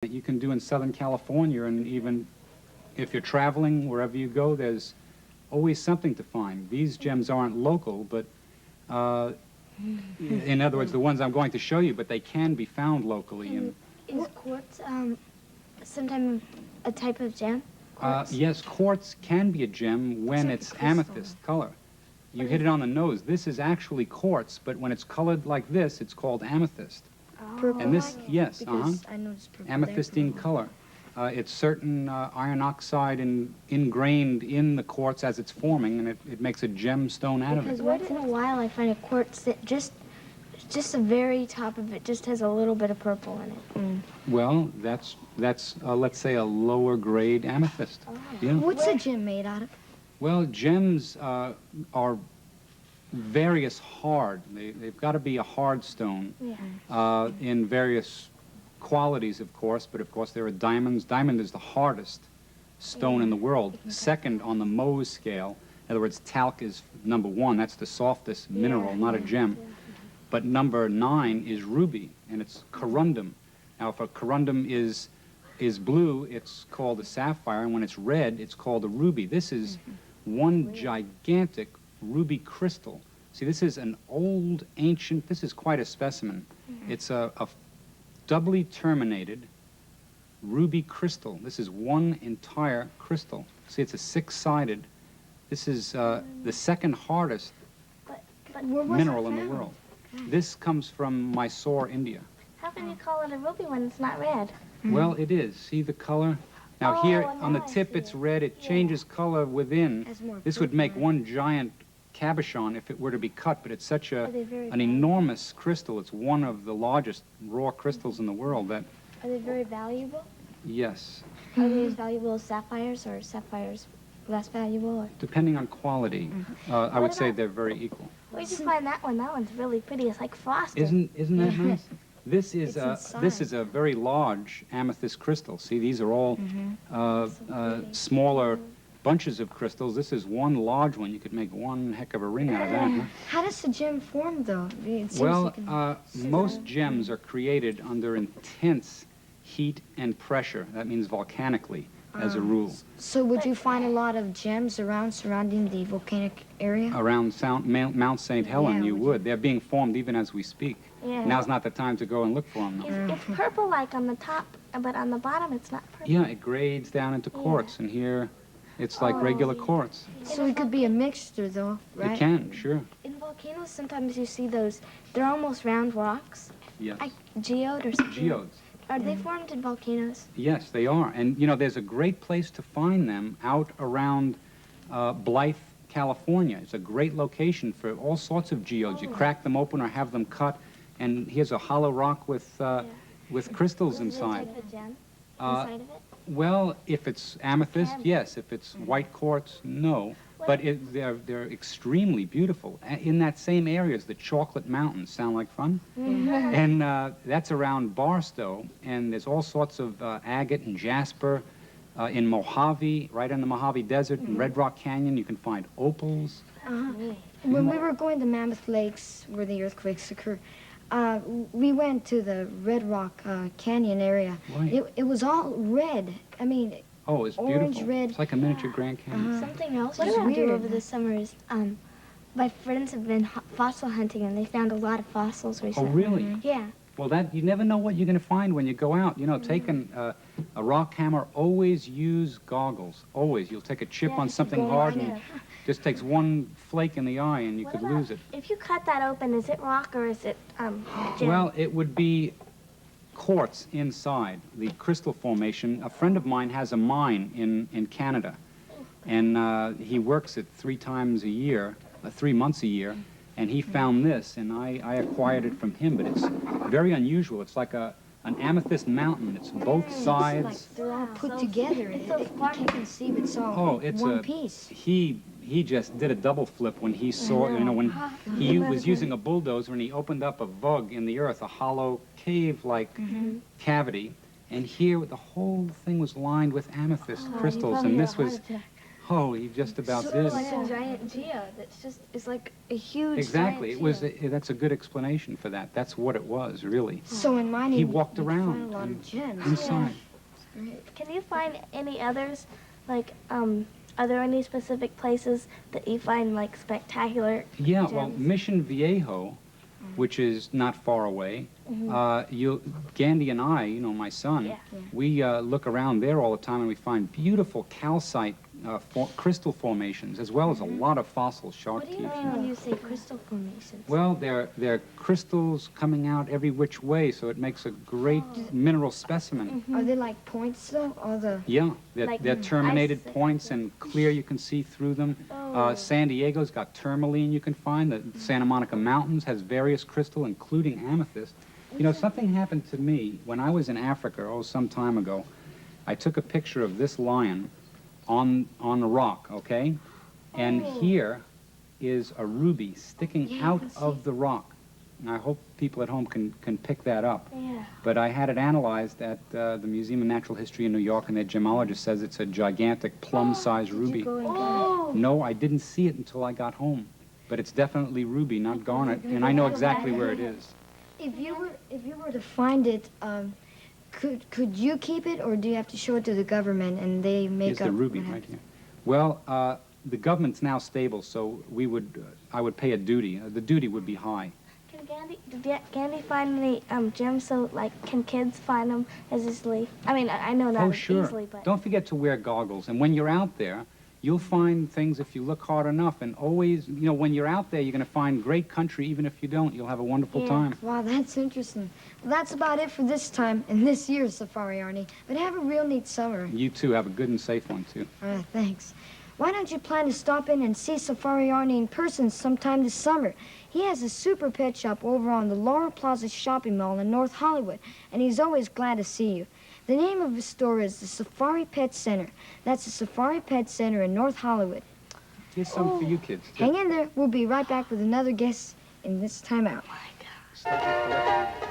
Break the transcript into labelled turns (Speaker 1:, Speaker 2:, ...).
Speaker 1: that you can do in Southern California, and even if you're traveling wherever you go, there's always something to find. These gems aren't local, but in other words, the ones I'm going to show you, but they can be found locally. And
Speaker 2: is quartz sometimes a type of gem?
Speaker 1: Yes, quartz can be a gem when it's amethyst color. You hit it on the nose. This is actually quartz, but when it's colored like this, it's called amethyst.
Speaker 2: Purple.
Speaker 1: And this, yes,
Speaker 2: I noticed purple
Speaker 1: amethystine color. It's certain iron oxide ingrained in the quartz as it's forming, and it makes a gemstone out of it.
Speaker 2: Because once in a while I find a quartz that just the very top of it just has a little bit of purple in it.
Speaker 1: Well, that's let's say a lower grade amethyst.
Speaker 2: Oh.
Speaker 1: Yeah.
Speaker 3: What's a gem made out of?
Speaker 1: Well, gems are various hard. They've got to be a hard stone in various qualities, of course, but of course there are diamonds. Diamond is the hardest stone in the world, second on the Mohs scale. In other words, talc is number 1. That's the softest mineral, not a gem. But number 9 is ruby, and it's corundum. Now, if a corundum is blue, it's called a sapphire, and when it's red, it's called a ruby. This is one gigantic ruby crystal. See, this is an old, ancient, this is quite a specimen. It's a doubly terminated ruby crystal. This is one entire crystal. See, it's a 6-sided. This is the second hardest mineral in the world. This comes from Mysore, India.
Speaker 2: How can you call it a ruby when it's not red?
Speaker 1: Well, it is. See the color? Now here, on the tip, it's red. It changes color within. This would make one giant cabochon if it were to be cut, but it's such an enormous crystal. It's one of the largest raw crystals in the world.
Speaker 2: Are they very valuable?
Speaker 1: Yes.
Speaker 2: Are they as valuable as sapphires, or sapphires less valuable? Or?
Speaker 1: Depending on quality, I would say they're very equal.
Speaker 2: Where'd you find that one? That one's really pretty. It's like frosted.
Speaker 1: Isn't that nice? This is a very large amethyst crystal. See, these are all smaller bunches of crystals. This is one large one. You could make one heck of a ring out of that. Huh?
Speaker 3: How does the gem form, though?
Speaker 1: Well, most gems are created under intense heat and pressure. That means volcanically, as a rule.
Speaker 3: So would you find a lot of gems surrounding the volcanic area?
Speaker 1: Around Mount St. Helen, you would. They're being formed even as we speak.
Speaker 2: Yeah.
Speaker 1: Now's not the time to go and look for them, though.
Speaker 2: It's purple like on the top, but on the bottom it's not purple.
Speaker 1: Yeah, it grades down into quartz, and here it's like regular quartz.
Speaker 3: So it could be a mixture, though, right?
Speaker 1: It can, sure.
Speaker 2: In volcanoes, sometimes you see those, they're almost round rocks.
Speaker 1: Yes.
Speaker 2: Like geode or something.
Speaker 1: Geodes.
Speaker 2: Are they formed in volcanoes?
Speaker 1: Yes, they are. And, you know, there's a great place to find them out around Blythe, California. It's a great location for all sorts of geodes. You crack them open or have them cut, and here's a hollow rock with crystals inside.
Speaker 2: Is there a type of gem inside of it?
Speaker 1: Well, if it's amethyst, yes. If it's white quartz, no. But they're extremely beautiful. In that same area is the Chocolate Mountains. Sound like fun? And that's around Barstow, and there's all sorts of agate and jasper. In Mojave, right in the Mojave Desert, in Red Rock Canyon, you can find opals.
Speaker 3: When we were going to Mammoth Lakes, where the earthquakes occur, we went to the Red Rock Canyon area.
Speaker 1: Right.
Speaker 3: It was all red. I mean,
Speaker 1: oh, it's
Speaker 3: orange,
Speaker 1: beautiful.
Speaker 3: red.
Speaker 1: It's like a miniature Grand Canyon.
Speaker 2: Something else
Speaker 3: What
Speaker 2: we
Speaker 3: about
Speaker 2: do
Speaker 3: weird?
Speaker 2: over the summer is, my friends have been fossil hunting, and they found a lot of fossils
Speaker 1: Oh,
Speaker 2: recently.
Speaker 1: really?
Speaker 2: Yeah.
Speaker 1: Well, you never know what you're going to find when you go out. You know, taking a rock hammer, always use goggles. Always. You'll take a chip on something hard, and just takes one flake in the eye, and you could lose it.
Speaker 2: If you cut that open, is it rock or is it gem?
Speaker 1: Well, it would be quartz inside, the crystal formation. A friend of mine has a mine in Canada, and he works it 3 times a year, 3 months a year, and he found this, and I acquired it from him, but it's very unusual. It's like an amethyst mountain. It's both sides.
Speaker 3: like they're all put together. You can see it's all
Speaker 1: it's
Speaker 3: one piece.
Speaker 1: He just did a double flip when he saw, you know, when he was using a bulldozer and he opened up a vug in the earth, a hollow cave-like cavity, and here the whole thing was lined with amethyst crystals, and this was Oh, he just about
Speaker 2: So
Speaker 1: did.
Speaker 2: like a giant geode. It's like a huge
Speaker 1: Exactly.
Speaker 2: giant
Speaker 1: It was.
Speaker 2: geode.
Speaker 1: That's a good explanation for that. That's what it was, really.
Speaker 3: So in mining,
Speaker 1: He walked
Speaker 3: you can
Speaker 1: around
Speaker 3: find a lot
Speaker 1: and-
Speaker 3: of gems.
Speaker 1: Inside.
Speaker 4: Can you find any others? Like, are there any specific places that you find like spectacular?
Speaker 1: Yeah. Well,
Speaker 4: gems?
Speaker 1: Mission Viejo, which is not far away. Gandhi and I, you know, my son,
Speaker 4: Yeah.
Speaker 1: we look around there all the time, and we find beautiful calcite crystal formations, as well as a lot of fossil shark
Speaker 2: What do you
Speaker 1: teeth.
Speaker 2: mean when you say crystal formations?
Speaker 1: Well, they're crystals coming out every which way, so it makes a great mineral specimen.
Speaker 3: Are they like points though? All the
Speaker 1: Yeah,
Speaker 4: Like
Speaker 1: they're terminated
Speaker 4: ice-
Speaker 1: points and clear, you can see through them. San Diego's got tourmaline you can find. The Santa Monica Mountains has various crystal, including amethyst. You know, something happened to me when I was in Africa, some time ago. I took a picture of this lion on a rock, okay? And here is a ruby sticking out of the rock. And I hope people at home can pick that up.
Speaker 4: Yeah.
Speaker 1: But I had it analyzed at the Museum of Natural History in New York, and their gemologist says it's a gigantic plum-sized ruby. No, I didn't see it until I got home. But it's definitely ruby, not garnet, and I know exactly where it is.
Speaker 3: If you were to find it, could you keep it, or do you have to show it to the government and they make
Speaker 1: Here's
Speaker 3: up
Speaker 1: the ruby
Speaker 3: what
Speaker 1: right
Speaker 3: happens?
Speaker 1: here. Well, the government's now stable, so I would pay a duty. The duty would be high.
Speaker 4: Did Gandhi find any gems? So like, can kids find them as easily? I mean, I know not
Speaker 1: Oh,
Speaker 4: as
Speaker 1: sure.
Speaker 4: easily, but
Speaker 1: Don't forget to wear goggles. And when you're out there, you'll find things if you look hard enough. And always, you know, when you're out there, you're going to find great country. Even if you don't, you'll have a wonderful
Speaker 4: Yeah.
Speaker 1: time.
Speaker 3: Wow, that's interesting. Well, that's about it for this time in this year's Safari, Arnie. But have a real neat summer.
Speaker 1: You too. Have a good and safe one, too.
Speaker 3: All right, thanks. Why don't you plan to stop in and see Safari Arnie in person sometime this summer? He has a super pet shop over on the Laurel Plaza shopping mall in North Hollywood, and he's always glad to see you. The name of his store is the Safari Pet Center. That's the Safari Pet Center in North Hollywood.
Speaker 1: Here's some for you kids.
Speaker 3: Hang in there. We'll be right back with another guest in this time out.
Speaker 1: Stuff your collection.